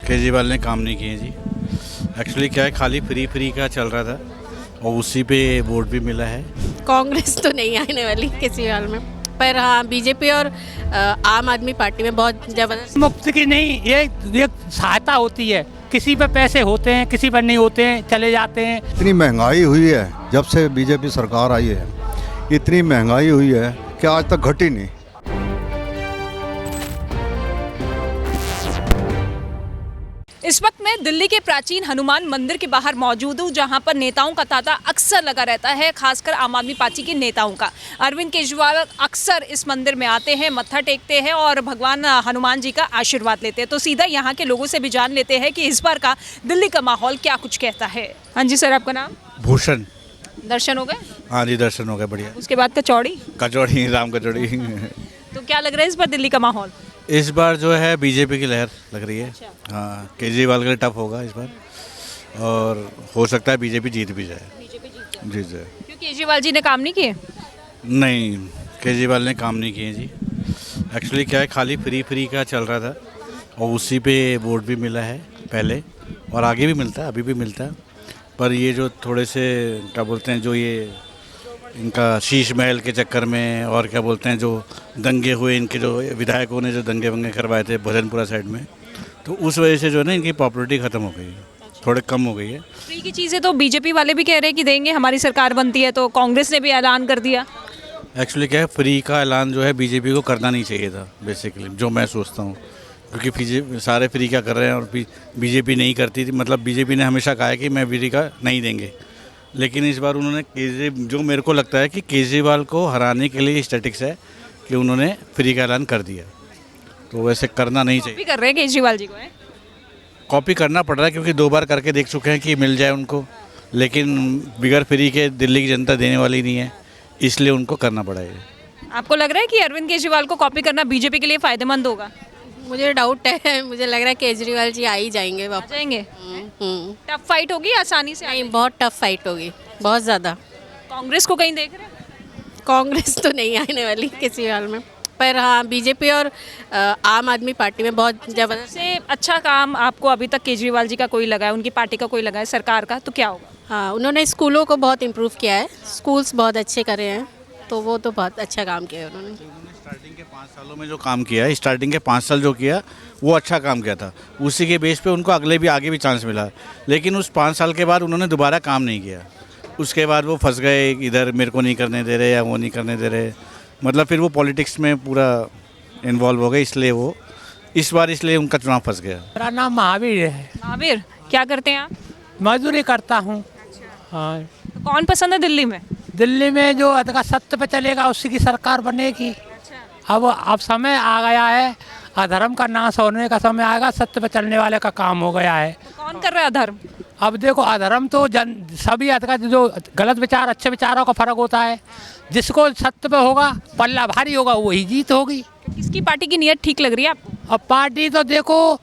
केजरीवाल ने काम नहीं किए जी। एक्चुअली क्या है, खाली फ्री का चल रहा था और उसी पे वोट भी मिला है। कांग्रेस तो नहीं आने वाली केजरीवाल में, पर हाँ बीजेपी और आम आदमी पार्टी में बहुत जबरदस्त। मुफ्त की नहीं, ये सहायता होती है। किसी पे पैसे होते हैं, किसी पर नहीं होते हैं, चले जाते हैं। इतनी महंगाई हुई है जब से बीजेपी सरकार आई है, इतनी महंगाई हुई है कि आज तक घटी नहीं। इस वक्त मैं दिल्ली के प्राचीन हनुमान मंदिर के बाहर मौजूद हूँ, जहाँ पर नेताओं का तांता अक्सर लगा रहता है, खासकर आम आदमी पार्टी के नेताओं का। अरविंद केजरीवाल अक्सर इस मंदिर में आते हैं, मत्था टेकते हैं और भगवान हनुमान जी का आशीर्वाद लेते हैं। तो सीधा यहाँ के लोगों से भी जान लेते हैं कि इस बार का दिल्ली का माहौल क्या कुछ कहता है। हाँ जी सर, आपका नाम? भूषण। दर्शन हो गए? हाँ जी, दर्शन हो गए, बढ़िया। उसके बाद कचौड़ी, राम कचौड़ी। तो क्या लग रहा है इस बार दिल्ली का माहौल? इस बार जो है बीजेपी की लहर लग रही है। हाँ, केजरीवाल के लिए टफ होगा इस बार और हो सकता है बीजेपी जीत भी जाए। जीत जाए क्यों, केजरीवाल जी ने काम नहीं किए? नहीं, केजरीवाल ने काम नहीं किए जी। एक्चुअली क्या है, खाली फ्री का चल रहा था और उसी पे वोट भी मिला है पहले और आगे भी मिलता है, अभी भी मिलता है। पर ये जो थोड़े से क्या बोलते हैं, जो ये इनका शीश महल के चक्कर में और क्या बोलते हैं, जो दंगे हुए इनके, जो विधायकों ने जो दंगे वंगे करवाए थे भजनपुरा साइड में, तो उस वजह से जो है ना इनकी पॉपुलरिटी ख़त्म हो गई है, थोड़े कम हो गई है। फ्री की चीज़ें तो बीजेपी वाले भी कह रहे हैं कि देंगे, हमारी सरकार बनती है, तो कांग्रेस ने भी ऐलान कर दिया। एक्चुअली क्या है, फ्री का ऐलान जो है बीजेपी को करना नहीं चाहिए था बेसिकली, जो मैं सोचता हूँ, क्योंकि सारे फ्री का कर रहे हैं और बीजेपी नहीं करती थी। मतलब बीजेपी ने हमेशा कहा है कि मैं फ्री का नहीं देंगे, लेकिन इस बार उन्होंने जो मेरे को लगता है कि केजरीवाल को हराने के लिए स्टैटिक्स है कि उन्होंने फ्री का ऐलान कर दिया, तो वैसे करना नहीं चाहिए। कॉपी कर रहे हैं केजरीवाल जी को, है? कॉपी करना पड़ रहा है क्योंकि 2 बार करके देख चुके हैं कि मिल जाए उनको, लेकिन बिगर फ्री के दिल्ली की जनता देने वाली नहीं है, इसलिए उनको करना पड़ा है। आपको लग रहा है कि अरविंद केजरीवाल को कॉपी करना बीजेपी के लिए फायदेमंद होगा? मुझे डाउट है, मुझे लग रहा है केजरीवाल जी आ ही जाएंगे आ वापस। जाएंगे? टफ फाइट होगी, आसानी से? नहीं, बहुत टफ फाइट होगी, बहुत ज़्यादा। कांग्रेस को कहीं देख रहे हैं? कांग्रेस तो नहीं आने वाली केजरीवाल में, पर हाँ बीजेपी और आम आदमी पार्टी में बहुत जबरदस्त। सबसे अच्छा काम आपको अभी तक केजरीवाल जी का कोई लगा है, उनकी पार्टी का कोई लगा है, सरकार का, तो क्या होगा? हाँ, उन्होंने स्कूलों को बहुत इम्प्रूव किया है, स्कूल्स बहुत अच्छे करे हैं, तो वो तो बहुत अच्छा काम किया है उन्होंने। स्टार्टिंग के 5 सालों में जो काम किया है, स्टार्टिंग के 5 साल जो किया वो अच्छा काम किया था, उसी के बेस पे उनको आगे भी चांस मिला, लेकिन उस 5 साल के बाद उन्होंने दोबारा काम नहीं किया। उसके बाद वो फंस गए, इधर मेरे को नहीं करने दे रहे या वो नहीं करने दे रहे, मतलब फिर वो पॉलिटिक्स में पूरा इन्वॉल्व हो गए, इसलिए वो इस बार उनका चुनाव फंस गया। मेरा नाम महावीर है। महावीर, क्या करते हैं आप? मजदूरी करता हूँ। हाँ, तो कौन पसंद है दिल्ली में? दिल्ली में जो अधिका सत्य पे चलेगा उसी की सरकार बनेगी। अब समय आ गया है, अधर्म का नाश होने का समय आएगा, सत्य पे चलने वाले का काम हो गया है। कौन कर रहा है अधर्म? अब देखो, अधर्म तो सभी अधिका जो गलत विचार अच्छे विचारों का फर्क होता है, जिसको सत्य पे होगा, पल्ला भारी होगा, वही जीत होगी। किसकी पार्टी की नीयत ठीक लग रही है आपको? अब पार्टी तो देखो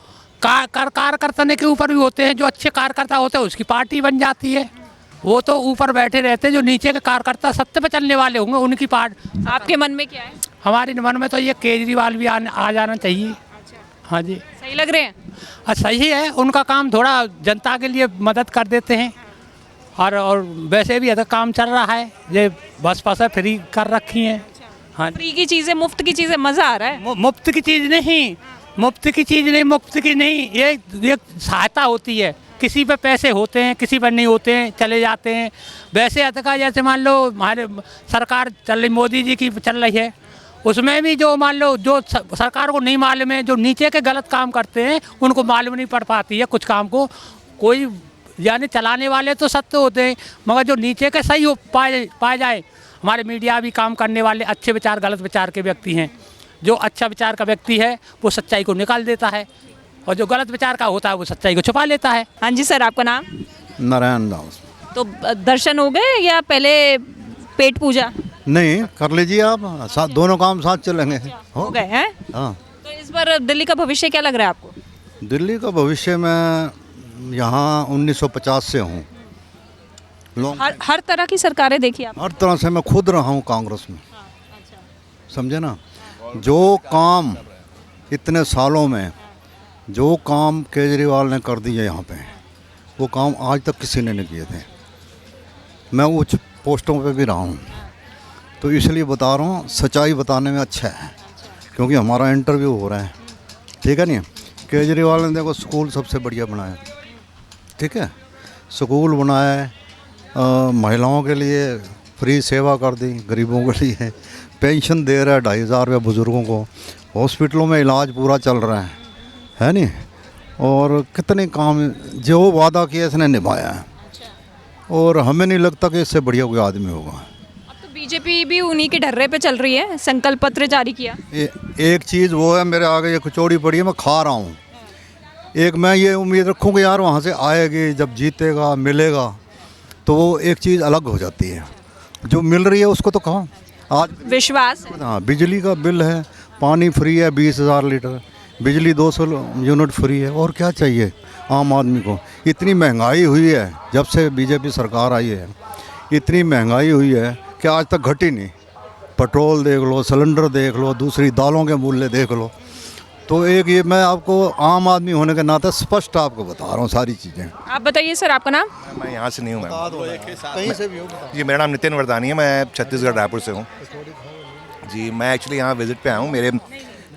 कार्यकर्ता के ऊपर भी होते हैं, जो अच्छे कार्यकर्ता होते हैं उसकी पार्टी बन जाती है, वो तो ऊपर बैठे रहते हैं, जो नीचे के कार्यकर्ता सत्य पे चलने वाले होंगे उनकी पार्टी। आपके मन में क्या है? हमारे मन में तो ये केजरीवाल भी आ जाना चाहिए। हाँ जी, सही लग रहे हैं? सही है, उनका काम थोड़ा जनता के लिए मदद कर देते हैं, और वैसे भी अधिक काम चल रहा है, ये बस फ्री कर रखी हैं। हाँ, फ्री की चीज़ें, मुफ्त की चीज़ें, मज़ा आ रहा है। मुफ्त की चीज़ नहीं, ये सहायता होती है। किसी पे पैसे होते हैं, किसी पर नहीं होते हैं, चले जाते हैं। वैसे अधिका जैसे मान लो हमारे सरकार चल रही, मोदी जी की चल रही है, उसमें भी जो मान लो जो सरकार को नहीं मालूम है, जो नीचे के गलत काम करते हैं उनको मालूम नहीं पड़ पाती है कुछ काम को। कोई यानी चलाने वाले तो सत्य होते हैं, मगर जो नीचे के सही हो पाए जाए। हमारे मीडिया भी काम करने वाले अच्छे विचार गलत विचार के व्यक्ति हैं। जो अच्छा विचार का व्यक्ति है वो सच्चाई को निकाल देता है, और जो गलत विचार का होता है वो सच्चाई को छुपा लेता है। हाँ जी सर, आपका नाम? नारायण दास। तो दर्शन हो गए या पहले पेट पूजा? नहीं, कर लीजिए आप, दोनों काम साथ चलेंगे। हो गए हैं? हाँ। तो इस बार दिल्ली का भविष्य क्या लग रहा है आपको? दिल्ली का भविष्य में यहाँ 1950 से हूँ, हर तरह की सरकारें देखी आप? हर तरह से मैं खुद रहा हूँ कांग्रेस में। समझे ना, जो काम इतने सालों में जो काम केजरीवाल ने कर दिए यहाँ पे, वो काम आज तक किसी ने नहीं किए थे। मैं उच्च पोस्टों पे भी रहा हूँ, तो इसलिए बता रहा हूँ, सच्चाई बताने में अच्छा है, क्योंकि हमारा इंटरव्यू हो रहा है, ठीक है नहीं। केजरीवाल ने देखो स्कूल सबसे बढ़िया बनाया, ठीक है, स्कूल बनाया है, महिलाओं के लिए फ्री सेवा कर दी, गरीबों के लिए पेंशन दे रहा है 2,500 रुपये बुज़ुर्गों को, हॉस्पिटलों में इलाज पूरा चल रहा है नहीं। और कितने काम जो वादा किया इसने निभाया है, और हमें नहीं लगता कि इससे बढ़िया कोई आदमी होगा। अब तो बीजेपी भी उन्हीं के ढर्रे पे चल रही है, संकल्प पत्र जारी किया। एक चीज़ वो है, मेरे आगे ये कचौड़ी पड़ी है, मैं खा रहा हूँ। एक मैं ये उम्मीद रखूँ कि यार वहाँ से आएगी, जब जीतेगा मिलेगा तो वो एक चीज़ अलग हो जाती है। जो मिल रही है उसको तो कहो। आज विश्वास है। हाँ, बिजली का बिल है, पानी फ्री है 20,000 लीटर, बिजली 200 यूनिट फ्री है, और क्या चाहिए आम आदमी को। इतनी महंगाई हुई है जब से बीजेपी सरकार आई है, इतनी महंगाई हुई है कि आज तक घटी नहीं। पेट्रोल देख लो, सिलेंडर देख लो, दूसरी दालों के मूल्य देख लो। तो एक ये मैं आपको आम आदमी होने के नाते स्पष्ट आपको बता रहा हूँ सारी चीज़ें। आप बताइए सर, आपका नाम? मैं यहाँ से नहीं हूँ मैम। कहीं से भी हो। जी, मेरा नाम नितिन वरदानी है, मैं छत्तीसगढ़ रायपुर से हूँ। जी, मैं एक्चुअली यहाँ विजिट पे आया हूँ। मेरे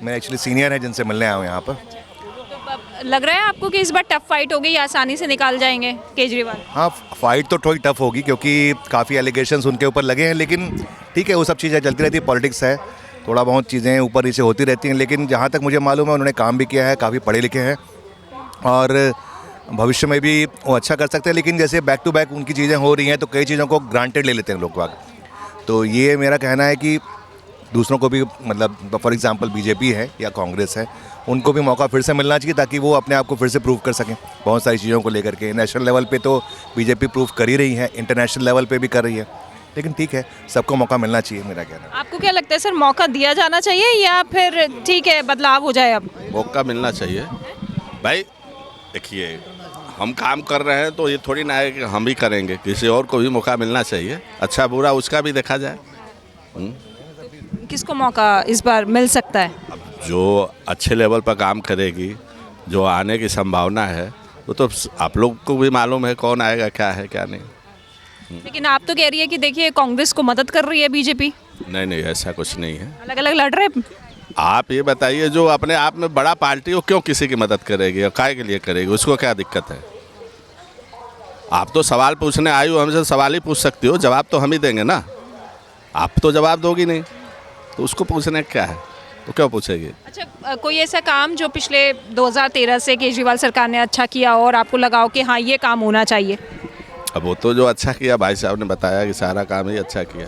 एक्चुअली सीनियर हैं जिनसे मिलने आया हूँ यहाँ पर। तो लग रहा है आपको कि इस बार टफ फाइट होगी, आसानी से निकाल जाएंगे केजरीवाल? हाँ, फाइट तो थोड़ी टफ होगी क्योंकि काफ़ी एलिगेशंस उनके ऊपर लगे हैं, लेकिन ठीक है, वो सब चीज़ें चलती रहती है, पॉलिटिक्स है, थोड़ा बहुत चीज़ें ऊपर नीचे होती रहती हैं। लेकिन जहाँ तक मुझे मालूम है उन्होंने काम भी किया है, काफ़ी पढ़े लिखे हैं, और भविष्य में भी वो अच्छा कर सकते हैं। लेकिन जैसे बैक टू बैक उनकी चीज़ें हो रही हैं तो कई चीज़ों को ग्रांटेड ले लेते हैं लोग बाग। तो ये मेरा कहना है कि दूसरों को भी, मतलब फॉर एग्जांपल बीजेपी है या कांग्रेस है, उनको भी मौका फिर से मिलना चाहिए ताकि वो अपने आप को फिर से प्रूव कर सकें बहुत सारी चीज़ों को लेकर के। नेशनल लेवल पे तो बीजेपी प्रूव कर ही रही है, इंटरनेशनल लेवल पे भी कर रही है, लेकिन ठीक है, सबको मौका मिलना चाहिए, मेरा कहना है। आपको क्या लगता है सर, मौका दिया जाना चाहिए या फिर ठीक है बदलाव हो जाए? अब मौका मिलना चाहिए भाई। देखिए, हम काम कर रहे हैं तो ये थोड़ी ना है कि हम ही करेंगे, किसी और को भी मौका मिलना चाहिए, अच्छा बुरा उसका भी देखा जाए। किसको मौका इस बार मिल सकता है? अब जो अच्छे लेवल पर काम करेगी, जो आने की संभावना है, वो तो आप लोग को भी मालूम है कौन आएगा, क्या है क्या नहीं। लेकिन आप तो कह रही है कि देखिए कांग्रेस को मदद कर रही है बीजेपी। नहीं नहीं, ऐसा कुछ नहीं है। अलग अलग लड़ रहे हैं। आप ये बताइए, जो अपने आप में बड़ा पार्टी हो क्यों किसी की मदद करेगी और काय के लिए करेगी, उसको क्या दिक्कत है? आप तो सवाल पूछने आई हो, हमसे सवाल ही पूछ सकती हो, जवाब तो हम ही देंगे ना। आप तो जवाब दोगी नहीं, तो उसको पूछने क्या है, तो क्यों पूछेगी? अच्छा, कोई ऐसा काम जो पिछले 2013 से केजरीवाल सरकार ने अच्छा किया और आपको लगा हो कि हाँ ये काम होना चाहिए? अब वो तो जो अच्छा किया, भाई साहब ने बताया कि सारा काम ही अच्छा किया।